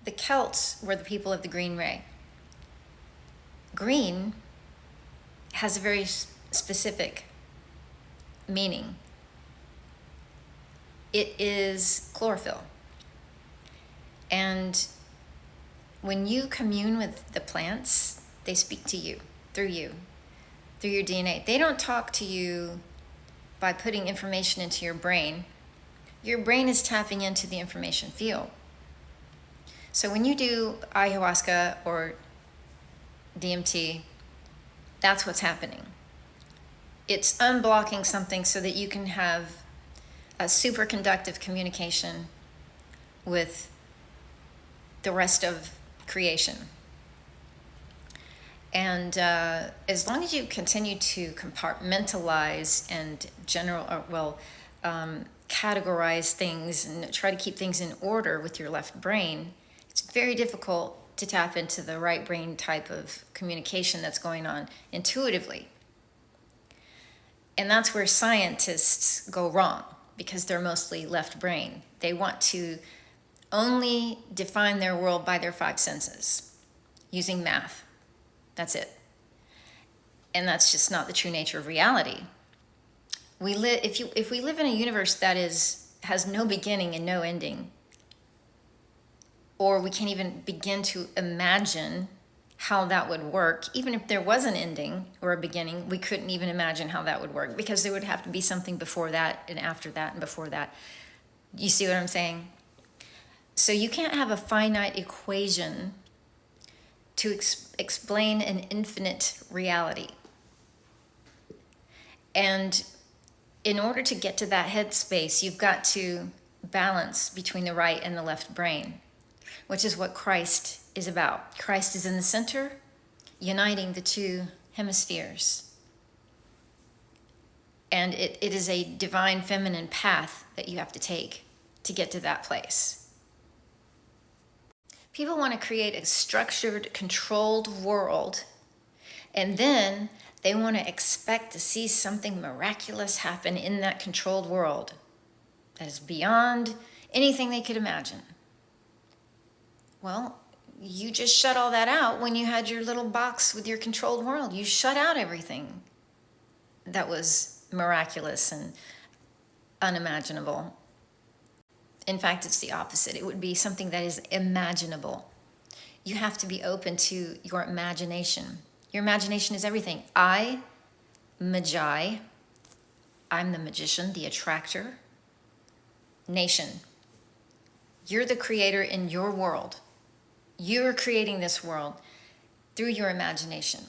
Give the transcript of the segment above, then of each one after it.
The Celts were the people of the green ray. Green has a very specific meaning. It is chlorophyll. And when you commune with the plants, they speak to you, through your DNA. They don't talk to you by putting information into your brain. Your brain is tapping into the information field. So when you do ayahuasca or DMT, that's what's happening. It's unblocking something so that you can have a superconductive communication with the rest of creation. And as long as you continue to compartmentalize and categorize things and try to keep things in order with your left brain, it's very difficult to tap into the right brain type of communication that's going on intuitively. And that's where scientists go wrong, because they're mostly left brain. They want to only define their world by their five senses, using math. That's it. And that's just not the true nature of reality. If we live in a universe that has no beginning and no ending, or we can't even begin to imagine how that would work, even if there was an ending or a beginning, we couldn't even imagine how that would work, because there would have to be something before that and after that and before that. You see what I'm saying? So you can't have a finite equation to explain an infinite reality. And in order to get to that headspace, you've got to balance between the right and the left brain, which is what Christ is about. Christ is in the center, uniting the two hemispheres. And it is a divine feminine path that you have to take to get to that place. People want to create a structured, controlled world, and then they want to expect to see something miraculous happen in that controlled world that is beyond anything they could imagine. Well, you just shut all that out when you had your little box with your controlled world. You shut out everything that was miraculous and unimaginable. In fact, it's the opposite. It would be something that is imaginable. You have to be open to your imagination. Your imagination is everything. I'm the magician, the attractor. Nation. You're the creator in your world. You're creating this world through your imagination.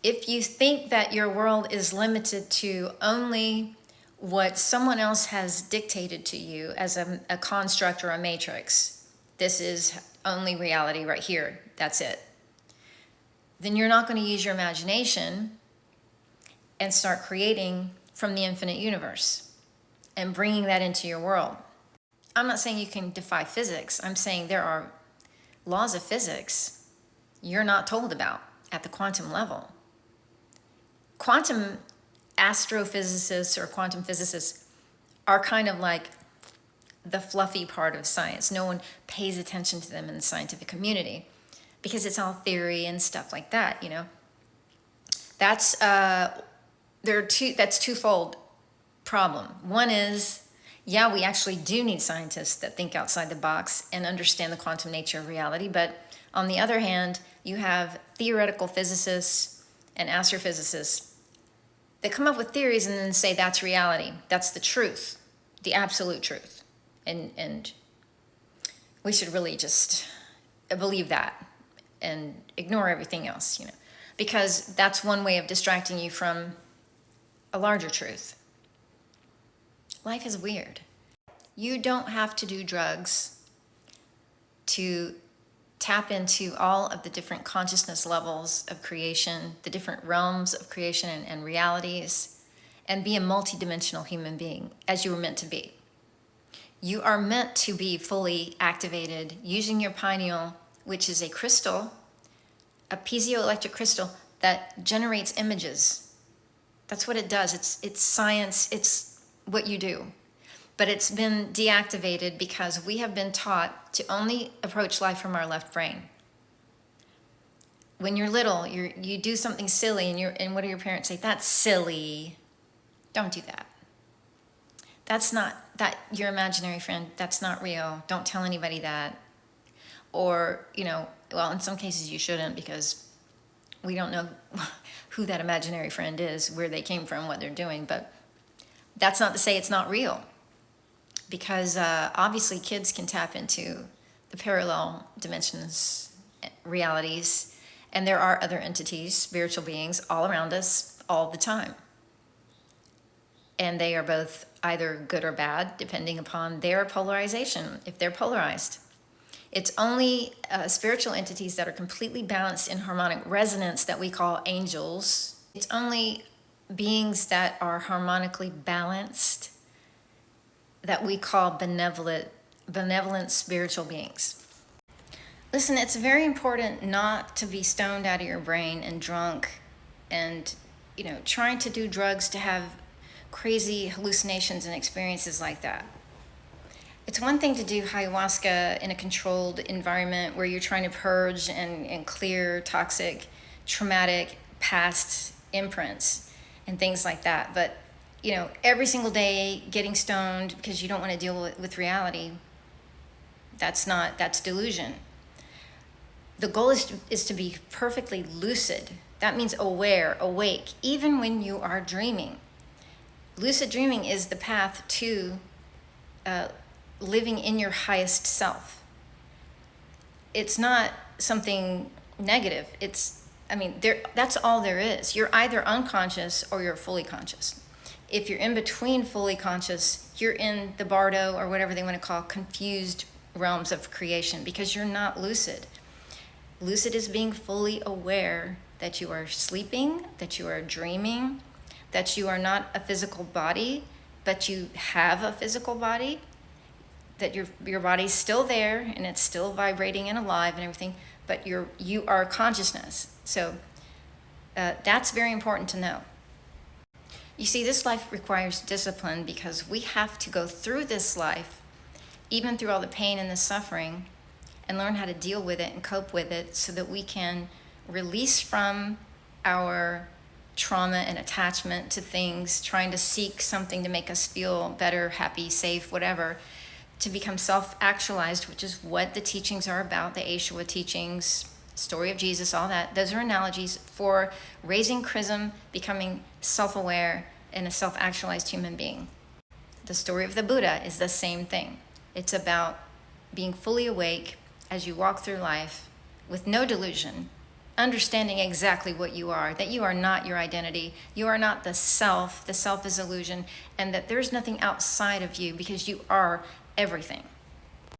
If you think that your world is limited to only what someone else has dictated to you as a construct or a matrix, this is only reality right here, that's it, then you're not going to use your imagination and start creating from the infinite universe and bringing that into your world. I'm not saying you can defy physics. I'm saying there are laws of physics you're not told about at the quantum level. Quantum astrophysicists or quantum physicists are kind of like the fluffy part of science. No one pays attention to them in the scientific community because it's all theory and stuff like that, you know. That's twofold problem. One is, yeah, we actually do need scientists that think outside the box and understand the quantum nature of reality. But on the other hand, you have theoretical physicists and astrophysicists that come up with theories and then say that's reality. That's the truth, the absolute truth. And we should really just believe that and ignore everything else, you know, because that's one way of distracting you from a larger truth. Life is weird. You don't have to do drugs to tap into all of the different consciousness levels of creation, the different realms of creation and realities, and be a multidimensional human being as you were meant to be. You are meant to be fully activated using your pineal, which is a crystal, a piezoelectric crystal that generates images. That's what it does. It's science. It's what you do. But it's been deactivated because we have been taught to only approach life from our left brain. When you're little, you do something silly, and what do your parents say? That's silly. Don't do that. That's not that your imaginary friend. That's not real. Don't tell anybody that. Or, well, in some cases you shouldn't, because we don't know who that imaginary friend is, where they came from, what they're doing. But that's not to say it's not real, because obviously kids can tap into the parallel dimensions, realities, and there are other entities, spiritual beings, all around us all the time. And they are both either good or bad, depending upon their polarization, if they're polarized. It's only spiritual entities that are completely balanced in harmonic resonance that we call angels. It's only beings that are harmonically balanced that we call benevolent spiritual beings. Listen, it's very important not to be stoned out of your brain and drunk and, trying to do drugs to have crazy hallucinations and experiences like that. It's one thing to do ayahuasca in a controlled environment where you're trying to purge and clear toxic, traumatic past imprints and things like that. But, every single day getting stoned because you don't want to deal with reality, that's delusion. The goal is to be perfectly lucid. That means aware, awake, even when you are dreaming. Lucid dreaming is the path to living in your highest self. It's not something negative. That's all there is. You're either unconscious or you're fully conscious. If you're in between fully conscious, you're in the bardo, or whatever they want to call, confused realms of creation, because you're not lucid. Lucid is being fully aware that you are sleeping, that you are dreaming, that you are not a physical body, but you have a physical body, that your body's still there and it's still vibrating and alive and everything, but you are consciousness. So that's very important to know. You see, this life requires discipline, because we have to go through this life, even through all the pain and the suffering, and learn how to deal with it and cope with it, so that we can release from our trauma and attachment to things, trying to seek something to make us feel better, happy, safe, whatever, to become self-actualized, which is what the teachings are about, the Ayahuasca teachings, story of Jesus, all that. Those are analogies for raising chrism, becoming self-aware, and a self-actualized human being. The story of the Buddha is the same thing. It's about being fully awake as you walk through life with no delusion, understanding exactly what you are, that you are not your identity, you are not the self is illusion, and that there's nothing outside of you, because you are everything.